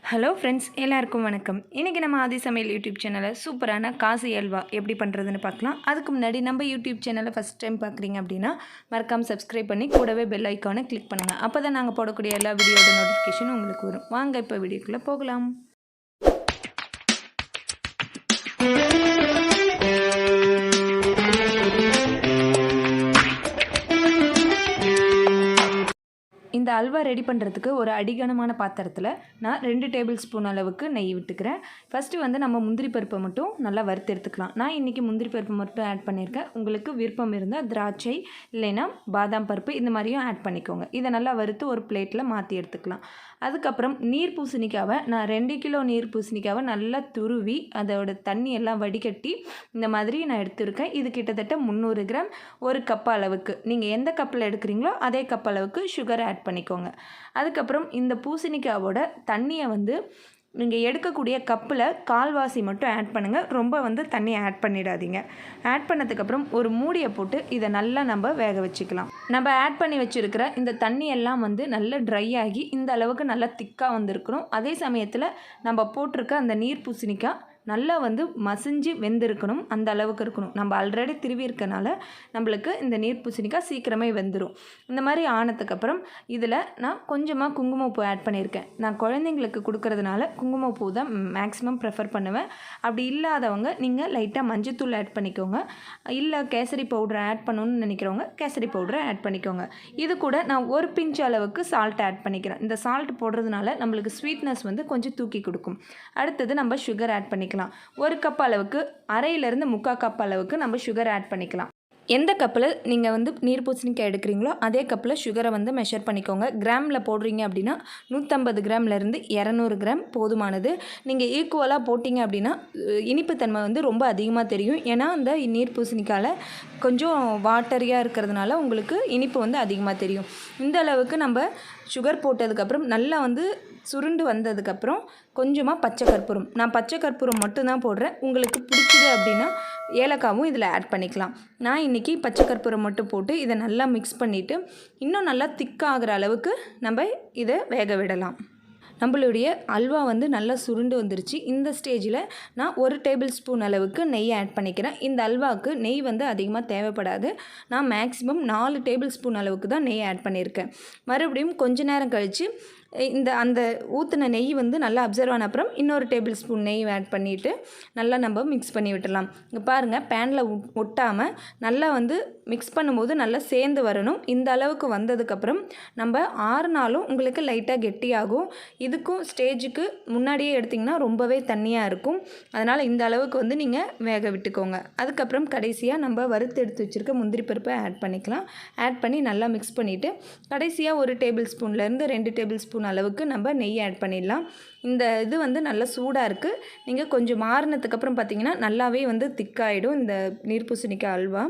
Hello friends, எல்லாருக்கும் வணக்கம். இன்றைக்கி நம்ம ஆதி சமையல் யூடியூப் சேனலில் சூப்பரான காசி அல்வா எப்படி பண்ணுறதுன்னு பார்க்கலாம். அதுக்கு முன்னாடி நம்ம யூடியூப் சேனலை ஃபஸ்ட் டைம் பார்க்குறீங்க அப்படின்னா மறக்காமல் சப்ஸ்கிரைப் பண்ணி கூடவே பெல் ஐக்கானை கிளிக் பண்ணுங்கள். அப்போ தான் நாங்கள் போடக்கூடிய எல்லா வீடியோட நோட்டிஃபிகேஷனும் உங்களுக்கு வரும். வாங்க இப்போ வீடியோக்குள்ளே போகலாம். இந்த அல்வா ரெடி பண்ணுறதுக்கு ஒரு அடிகனமான பாத்திரத்தில் நான் 2 டேபிள் ஸ்பூன் அளவுக்கு நெய் விட்டுக்கிறேன். ஃபஸ்ட்டு வந்து நம்ம முந்திரி பருப்பை மட்டும் நல்லா வறுத்து எடுத்துக்கலாம். நான் இன்றைக்கி முந்திரி பருப்பு மட்டும் ஆட் பண்ணியிருக்கேன். உங்களுக்கு விருப்பம் இருந்தால் திராட்சை இல்லைன்னா பாதாம் பருப்பு இந்த மாதிரியும் ஆட் பண்ணிக்கோங்க. இதை நல்லா வறுத்து ஒரு பிளேட்டில் மாற்றி எடுத்துக்கலாம். அதுக்கப்புறம் நீர் பூசணிக்காவை நான் 2 கிலோ நீர் பூசணிக்காவை நல்லா துருவி அதோட தண்ணி எல்லாம் வடிகட்டி இந்த மாதிரி நான் எடுத்துருக்கேன். இது கிட்டத்தட்ட 300 கிராம், ஒரு கப் அளவுக்கு. நீங்கள் எந்த கப்பில் எடுக்கிறீங்களோ அதே கப் அளவுக்கு சுகர் ஆட் பண்ணிக்கோங்க. அதுக்கப்புறம் இந்த பூசணிக்காவோட தண்ணியை வந்து நீங்கள் எடுக்கக்கூடிய கப்பில் கால்வாசி மட்டும் ஆட் பண்ணுங்கள். ரொம்ப வந்து தண்ணியை ஆட் பண்ணிடாதீங்க. ஆட் பண்ணதுக்கப்புறம் ஒரு மூடியை போட்டு இதை நல்லா நம்ம வேக வச்சுக்கலாம். நம்ம ஆட் பண்ணி வச்சுருக்கிற இந்த தண்ணி எல்லாம் வந்து நல்லா ட்ரை ஆகி இந்த அளவுக்கு நல்லா திக்காக வந்துருக்கணும். அதே சமயத்தில் நம்ம போட்டிருக்க அந்த நீர் பூசணிக்காய் நல்லா வந்து மசிஞ்சு வெந்திருக்கணும். அந்த அளவுக்கு இருக்கணும். நம்ம ஆல்ரெடி திருவி இருக்கனால நம்மளுக்கு இந்த நீர் பூசணிக்காய் சீக்கிரமே வெந்துடும். இந்த மாதிரி ஆனதுக்கப்புறம் இதில் நான் கொஞ்சமாக குங்குமப்பூ ஆட் பண்ணியிருக்கேன். நான் குழந்தைங்களுக்கு கொடுக்கறதுனால குங்குமப்பூ தான் மேக்ஸிமம் ப்ரிஃபர் பண்ணுவேன். அப்படி இல்லாதவங்க நீங்கள் லைட்டாக மஞ்சத்தூள் ஆட் பண்ணிக்கோங்க. இல்லை கேசரி பவுடர் ஆட் பண்ணணும்னு நினைக்கிறவங்க கேசரி பவுடரை ஆட் பண்ணிக்கோங்க. இது கூட நான் ஒரு பிஞ்ச் அளவுக்கு சால்ட் ஆட் பண்ணிக்கிறேன். இந்த சால்ட் போடுறதுனால நம்மளுக்கு ஸ்வீட்னஸ் வந்து கொஞ்சம் தூக்கி கொடுக்கும். அடுத்தது நம்ம சுகர் ஆட் பண்ணிக்கலாம். ஒரு கப் அளவுக்கு, அரையிலிருந்து 3/4 கப் அளவுக்கு நம்ம சுகர் ஆட் பண்ணிக்கலாம். எந்த கப்பில் நீங்கள் வந்து நீர் பூசணிக்காய் எடுக்கிறீங்களோ அதே கப்பில் சுகரை வந்து மெஷர் பண்ணிக்கோங்க. கிராமில் போடுறீங்க அப்படின்னா 150 கிராம்லேருந்து 200 கிராம் போதுமானது. நீங்கள் ஈக்குவலாக போட்டிங்க அப்படின்னா இனிப்புத்தன்மை வந்து ரொம்ப அதிகமாக தெரியும். ஏன்னா அந்த நீர் பூசணிக்காயில் கொஞ்சம் வாட்டரியாக இருக்கிறதுனால உங்களுக்கு இனிப்பு வந்து அதிகமாக தெரியும். இந்த அளவுக்கு நம்ம சுகர் போட்டதுக்கப்புறம் நல்லா வந்து சுருண்டு வந்ததுக்கப்புறம் கொஞ்சமாக பச்சை கற்பூரம், நான் பச்சை கற்பூரம் மட்டும்தான் போடுறேன். உங்களுக்கு பிடிச்சிது அப்படின்னா ஏலக்காவும் இதில் ஆட் பண்ணிக்கலாம். நான் இன்றைக்கி பச்சை கற்பூரம் மட்டும் போட்டு இதை நல்லா மிக்ஸ் பண்ணிவிட்டு இன்னும் நல்லா திக்காகிற அளவுக்கு நம்ம இதை வேக விடலாம். நம்மளுடைய அல்வா வந்து நல்லா சுருண்டு வந்துருச்சு. இந்த ஸ்டேஜில் நான் 1 டேபிள் ஸ்பூன் அளவுக்கு நெய் ஆட் பண்ணிக்கிறேன். இந்த அல்வாவுக்கு நெய் வந்து அதிகமாக தேவைப்படாது. நான் மேக்ஸிமம் 4 டேபிள் ஸ்பூன் அளவுக்கு தான் நெய் ஆட் பண்ணியிருக்கேன். மறுபடியும் கொஞ்ச நேரம் கழித்து அந்த ஊற்றின நெய் வந்து நல்லா அப்சர்வ் ஆன அப்புறம் இன்னொரு டேபிள் ஸ்பூன் நெய் ஆட் பண்ணிவிட்டு நல்லா நம்ம மிக்ஸ் பண்ணி விட்டுடலாம். இங்கே பாருங்கள், பேனில் ஒட்டாமல் நல்லா வந்து மிக்ஸ் பண்ணும்போது நல்லா சேர்ந்து வரணும். இந்த அளவுக்கு வந்ததுக்கப்புறம் நம்ம 6 நாளும் உங்களுக்கு லைட்டாக கெட்டியாகும். இதுக்கும் ஸ்டேஜுக்கு முன்னாடியே எடுத்திங்கன்னா ரொம்பவே தண்ணியாக இருக்கும். அதனால் இந்த அளவுக்கு வந்து நீங்கள் வேக விட்டுக்கோங்க. அதுக்கப்புறம் கடைசியாக நம்ம வறுத்து எடுத்து வச்சுருக்க முந்திரி பருப்பை ஆட் பண்ணிக்கலாம். ஆட் பண்ணி நல்லா மிக்ஸ் பண்ணிவிட்டு கடைசியாக 1 டேபிள் ஸ்பூன்லேருந்து 2 டேபிள் ஸ்பூன் அளவுக்கு நம்ம நெய் ஆட் பண்ணிடலாம். இந்த இது வந்து நல்லா சூடாக இருக்குது. நீங்கள் கொஞ்சம் மாறினதுக்கப்புறம் பார்த்தீங்கன்னா நல்லாவே வந்து திக்காயிடும் இந்த நீர் பூசணிக்காய் அல்வா.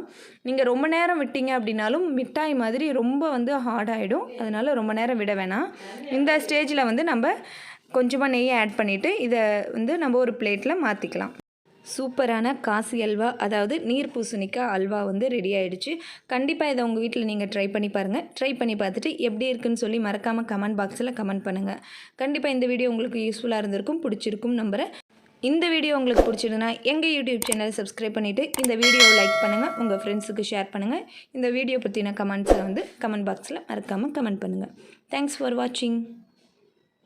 நீங்கள் ரொம்ப நேரம் விட்டீங்க அப்படின்னாலும் மிட்டாய் மாதிரி ரொம்ப வந்து ஹார்டாகிடும். அதனால் ரொம்ப நேரம் விட வேணாம். இந்த ஸ்டேஜில் வந்து நம்ம கொஞ்சமாக நெய்யை ஆட் பண்ணிவிட்டு இதை வந்து நம்ம ஒரு பிளேட்டில் மாற்றிக்கலாம். சூப்பரான காசி அல்வா, அதாவது நீர் பூசணிக்காய் அல்வா வந்து ரெடி ஆகிடுச்சு. கண்டிப்பாக இதை உங்கள் வீட்டில் நீங்கள் ட்ரை பண்ணி பாருங்கள். ட்ரை பண்ணி பார்த்துட்டு எப்படி இருக்குன்னு சொல்லி மறக்காமல் கமெண்ட் பாக்ஸில் கமெண்ட் பண்ணுங்கள். கண்டிப்பாக இந்த வீடியோ உங்களுக்கு யூஸ்ஃபுல்லாக இருந்திருக்கும், பிடிச்சிருக்கும் நம்புகிறேன். இந்த வீடியோ உங்களுக்கு பிடிச்சிருந்தா எங்கள் யூடியூப் சேனலை சப்ஸ்கிரைப் பண்ணிவிட்டு இந்த வீடியோவை லைக் பண்ணுங்கள், உங்கள் ஃப்ரெண்ட்ஸுக்கு ஷேர் பண்ணுங்கள். இந்த வீடியோ பற்றின கமெண்ட்ஸை வந்து கமெண்ட் பாக்ஸில் மறக்காமல் கமெண்ட் பண்ணுங்கள். தேங்க்ஸ் ஃபார் வாட்சிங்.